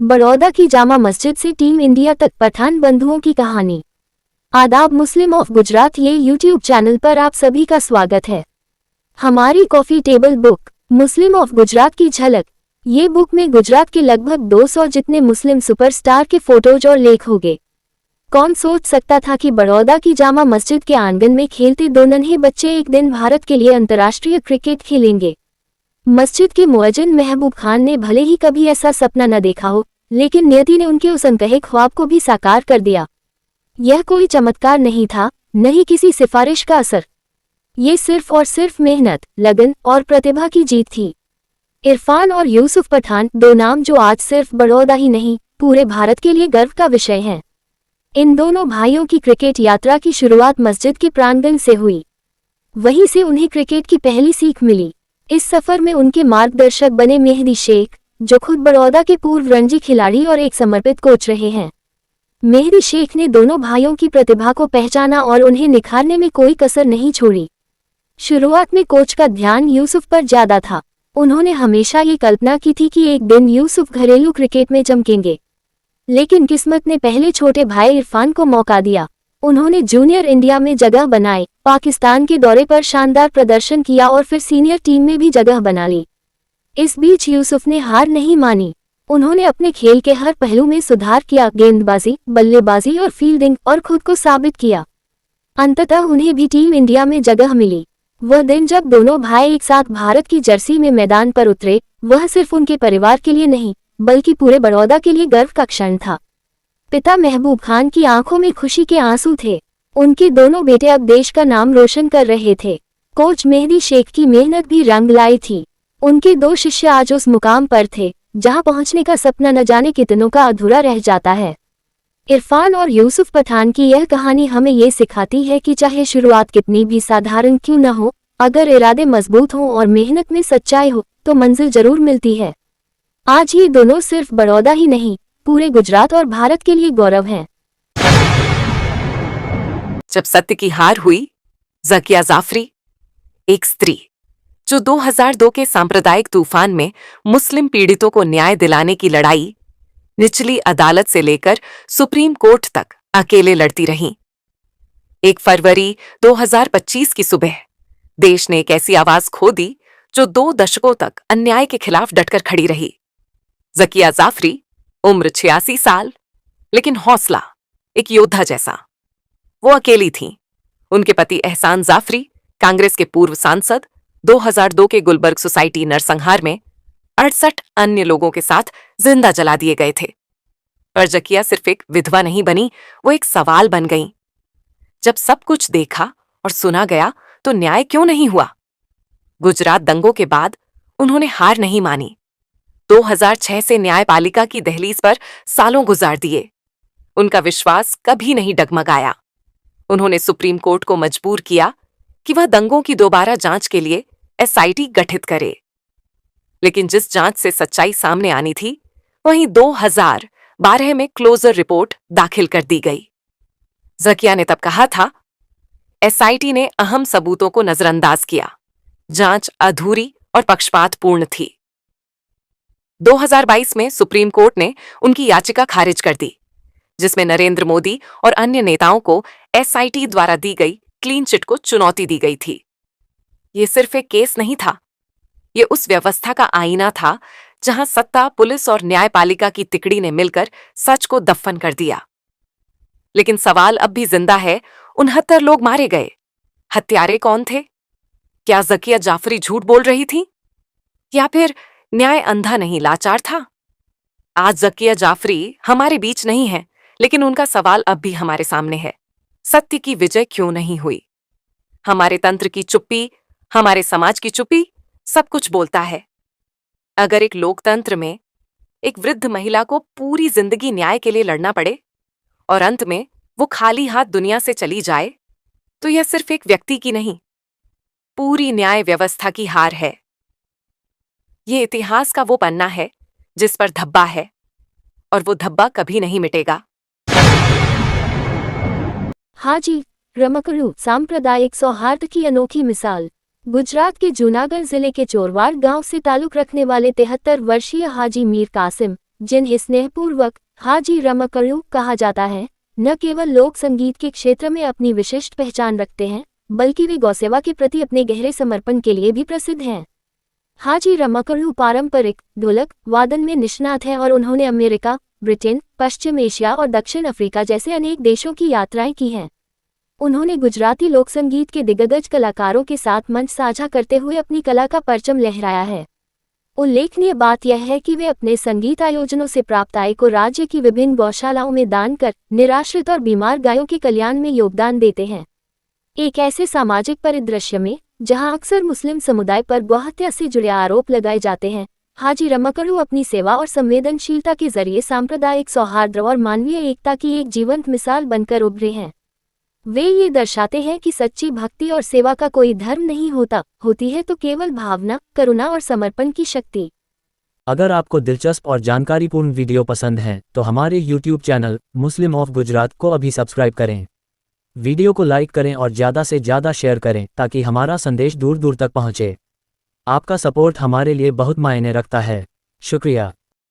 बड़ौदा की जामा मस्जिद से team India तक पठान बंधुओं की कहानी। आदाब, मुस्लिम ऑफ गुजरात ये यूट्यूब चैनल पर आप सभी का स्वागत है। हमारी coffee table book Muslim of Gujarat की झलक। ये बुक में गुजरात के लगभग 200 जितने मुस्लिम सुपरस्टार के फोटोज और लेख होंगे। कौन सोच सकता था कि बड़ौदा की जामा मस्जिद के आंगन में खेलते दो नन्हे बच्चे एक दिन भारत के लिए अंतर्राष्ट्रीय क्रिकेट खेलेंगे। मस्जिद के मुअज्जिन महबूब खान ने भले ही कभी ऐसा सपना न देखा हो, लेकिन नियति ने उनके उस अनकहे ख्वाब को भी साकार कर दिया। यह कोई चमत्कार नहीं था, न ही किसी सिफारिश का असर। ये सिर्फ और सिर्फ मेहनत, लगन और प्रतिभा की जीत थी। इरफान और यूसुफ पठान, दो नाम जो आज सिर्फ बड़ौदा ही नहीं, पूरे भारत के लिए गर्व का विषय हैं। इन दोनों भाइयों की क्रिकेट यात्रा की शुरुआत मस्जिद के प्रांगण से हुई। वहीं से उन्हें क्रिकेट की पहली सीख मिली। इस सफर में उनके मार्गदर्शक बने मेहदी शेख, जो खुद बड़ौदा के पूर्व रणजी खिलाड़ी और एक समर्पित कोच रहे हैं। मेहदी शेख ने दोनों भाइयों की प्रतिभा को पहचाना और उन्हें निखारने में कोई कसर नहीं छोड़ी। शुरुआत में कोच का ध्यान यूसुफ पर ज्यादा था। उन्होंने हमेशा ये कल्पना की थी कि एक दिन यूसुफ घरेलू क्रिकेट में चमकेंगे, लेकिन किस्मत ने पहले छोटे भाई इरफान को मौका दिया। उन्होंने जूनियर इंडिया में जगह बनाई, पाकिस्तान के दौरे पर शानदार प्रदर्शन किया और फिर सीनियर टीम में भी जगह बना ली। इस बीच यूसुफ ने हार नहीं मानी। उन्होंने अपने खेल के हर पहलू में सुधार किया, गेंदबाजी, बल्लेबाजी और फील्डिंग, और खुद को साबित किया। अंततः उन्हें भी टीम इंडिया में जगह मिली। वह दिन जब दोनों भाई एक साथ भारत की जर्सी में मैदान पर उतरे, वह सिर्फ उनके परिवार के लिए नहीं, बल्कि पूरे बड़ौदा के लिए गर्व का क्षण था। पिता महबूब खान की आंखों में खुशी के आंसू थे। उनके दोनों बेटे अब देश का नाम रोशन कर रहे थे। कोच मेहदी शेख की मेहनत भी रंग लाई थी। उनके दो शिष्य आज उस मुकाम पर थे जहां पहुंचने का सपना न जाने कितनों का अधूरा रह जाता है। इरफान और यूसुफ पठान की यह कहानी हमें ये सिखाती है कि चाहे शुरुआत कितनी भी साधारण क्यों न हो, अगर इरादे मजबूत हों और मेहनत में सच्चाई हो तो मंजिल जरूर मिलती है। आज ये दोनों सिर्फ बड़ौदा ही नहीं, पूरे गुजरात और भारत के लिए गौरव हैं। जब सत्य की हार हुई, ज़किया जाफरी, एक स्त्री जो 2002 के सांप्रदायिक तूफान में मुस्लिम पीड़ितों को न्याय दिलाने की लड़ाई निचली अदालत से लेकर सुप्रीम कोर्ट तक अकेले लड़ती रहीं। 1 फरवरी 2025 की सुबह देश ने एक ऐसी आवाज खो दी जो 2 दशकों तक अन्याय के खिलाफ डटकर खड़ी रही। ज़किया जाफरी, उम्र 86 साल, लेकिन हौसला एक योद्धा जैसा। वो अकेली थीं। उनके पति एहसान जाफरी, कांग्रेस के पूर्व सांसद, 2002 के गुलबर्ग सोसाइटी नरसंहार में 68 अन्य लोगों के साथ जिंदा जला दिए गए थे। पर ज़किया सिर्फ एक विधवा नहीं बनी, वो एक सवाल बन गईं। जब सब कुछ देखा और सुना गया तो न्याय क्यों नहीं हुआ? गुजरात दंगों के बाद उन्होंने हार नहीं मानी। 2006 से न्यायपालिका की दहलीज पर सालों गुजार दिए। उनका विश्वास कभी नहीं डगमगाया। उन्होंने सुप्रीम कोर्ट को मजबूर किया कि वह दंगों की दोबारा जांच के लिए एसआईटी गठित करे। लेकिन जिस जांच से सच्चाई सामने आनी थी, वहीं 2012 में क्लोजर रिपोर्ट दाखिल कर दी गई। ज़किया ने तब कहा था, एसआईटी ने अहम सबूतों को नजरअंदाज किया। जांच अधूरी और पक्षपातपूर्ण थी। 2022 में सुप्रीम कोर्ट ने उनकी याचिका खारिज कर दी, जिसमें नरेंद्र मोदी और अन्य नेताओं को एसआईटी द्वारा दी गई क्लीन चिट को चुनौती दी गई थी। ये सिर्फ एक केस नहीं था, ये उस व्यवस्था का आईना था जहां सत्ता, पुलिस और न्यायपालिका की तिकड़ी ने मिलकर सच को दफन कर दिया। लेकिन सवाल अब भी जिंदा है, 69 लोग मारे गए। हत्यारे कौन थे? क्या ज़किया जाफरी झूठ बोल रही थी, या फिर न्याय अंधा नहीं लाचार था? आज ज़किया जाफरी हमारे बीच नहीं है, लेकिन उनका सवाल अब भी हमारे सामने है। सत्य की विजय क्यों नहीं हुई? हमारे तंत्र की चुप्पी, हमारे समाज की चुप्पी सब कुछ बोलता है। अगर एक लोकतंत्र में एक वृद्ध महिला को पूरी जिंदगी न्याय के लिए लड़ना पड़े और अंत में वो खाली हाथ दुनिया से चली जाए, तो यह सिर्फ एक व्यक्ति की नहीं, पूरी न्याय व्यवस्था की हार है। ये इतिहास का वो पन्ना है जिस पर धब्बा है, और वो धब्बा कभी नहीं मिटेगा। हाजी रमकड़ू सांप्रदायिक सौहार्द की अनोखी मिसाल। गुजरात के जूनागढ़ जिले के चोरवाड़ गांव से ताल्लुक रखने वाले 73 वर्षीय हाजी मीर कासिम जिन्हें स्नेहपूर्वक हाजी रमकड़ू कहा जाता है, न केवल लोक संगीत के क्षेत्र में अपनी विशिष्ट पहचान रखते हैं, बल्कि वे गौसेवा के प्रति अपने गहरे समर्पण के लिए भी प्रसिद्ध हैं। हाजी रमकड़ू पारंपरिक ढोलक वादन में निष्णात हैं और उन्होंने अमेरिका, ब्रिटेन, पश्चिम एशिया और दक्षिण अफ्रीका जैसे अनेक देशों की यात्राएं की हैं। उन्होंने गुजराती लोक संगीत के दिग्गज कलाकारों के साथ मंच साझा करते हुए अपनी कला का परचम लहराया है। उल्लेखनीय बात यह है कि वे अपने संगीत आयोजनों से प्राप्त आय को राज्य की विभिन्न गौशालाओं में दान कर निराश्रित और बीमार गायों के कल्याण में योगदान देते हैं। एक ऐसे सामाजिक परिदृश्य में जहां अक्सर मुस्लिम समुदाय पर गौहत्या से जुड़े आरोप लगाए जाते हैं, हाजी रमकड़ू अपनी सेवा और संवेदनशीलता के जरिए सांप्रदायिक सौहार्द और मानवीय एकता की एक जीवंत मिसाल बनकर उभरे हैं। वे ये दर्शाते हैं कि सच्ची भक्ति और सेवा का कोई धर्म नहीं होती है तो केवल भावना, करुणा और समर्पण की शक्ति। अगर आपको दिलचस्प और जानकारीपूर्ण वीडियो पसंद हैं तो हमारे YouTube channel Muslim of Gujarat को अभी सब्सक्राइब करें। वीडियो को लाइक करें और ज़्यादा से ज़्यादा शेयर करें ताकि हमारा संदेश दूर दूर तक पहुँचे। आपका सपोर्ट हमारे लिए बहुत मायने रखता है। शुक्रिया।